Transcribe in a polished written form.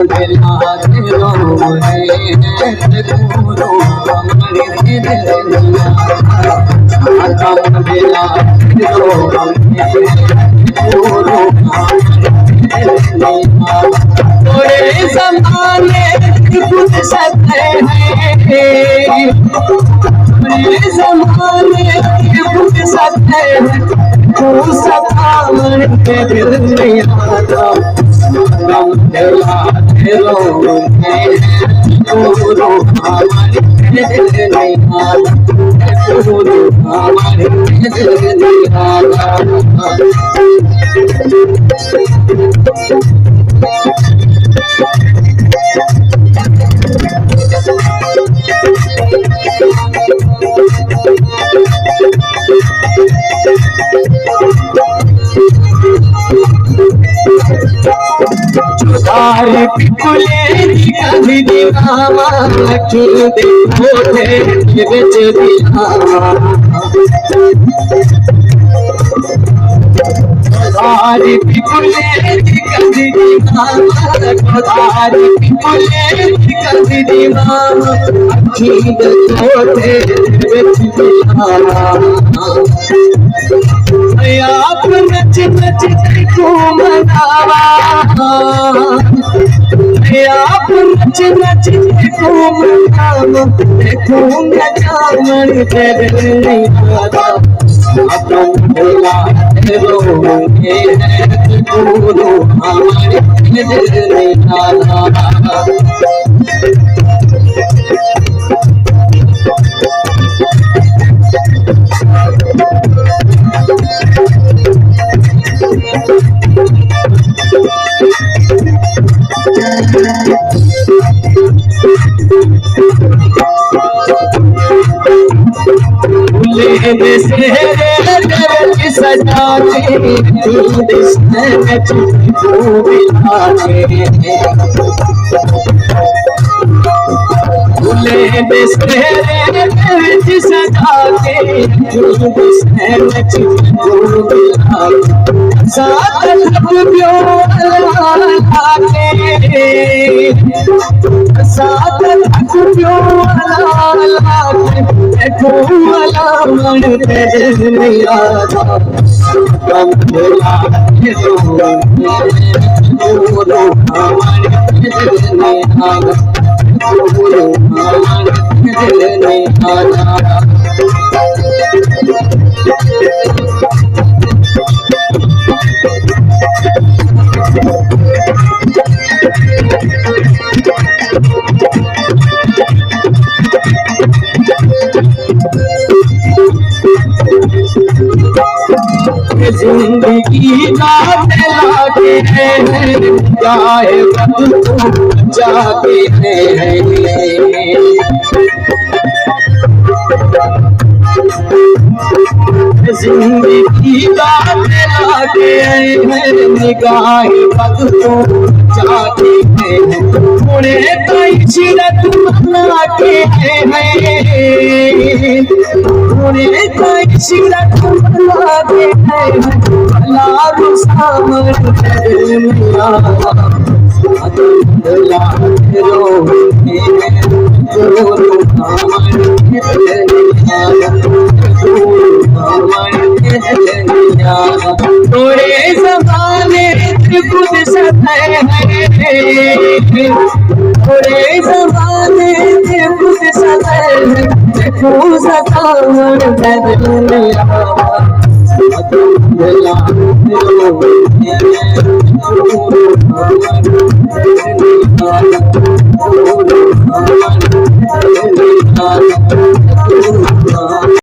थोड़े ज़माने कुछ सत्य है, थोड़े ज़माने कुछ सत्य है, तू सतावन के दिल में आता गम दिलाते रोते तू हमारे दिल में आता तू हमारे दिल में आता। चुदार पिकुले कभी दिखावा क्यों देखो थे बेच दिखावा चुदार पिकुले कभी दिखावा चुदार पिकुले कभी दिखावा क्यों देखो थे बेच दिखावा। आप नच नच को मनावा आप नच नच को मनावा देखूंगा जामन तेरे नहीं आता अपन भोला रोगे तू हमारे दिल नहीं आता। सजा जिंदगी जाते लागे हैं चाहे जाते हैं जिंदगी जाते लागे हैं निगाहें बदलूं जाते हैं थोड़े कई चिरत मना के हैं थोड़े कई चिरत मना के हैं लारू सामर मिला अदला रोके गुरु हमारे थोड़े ज़माने खुद सताए हैं थोड़े ज़माने खुद सताए हैं खुद सतावन बदल मेरा अदला रोके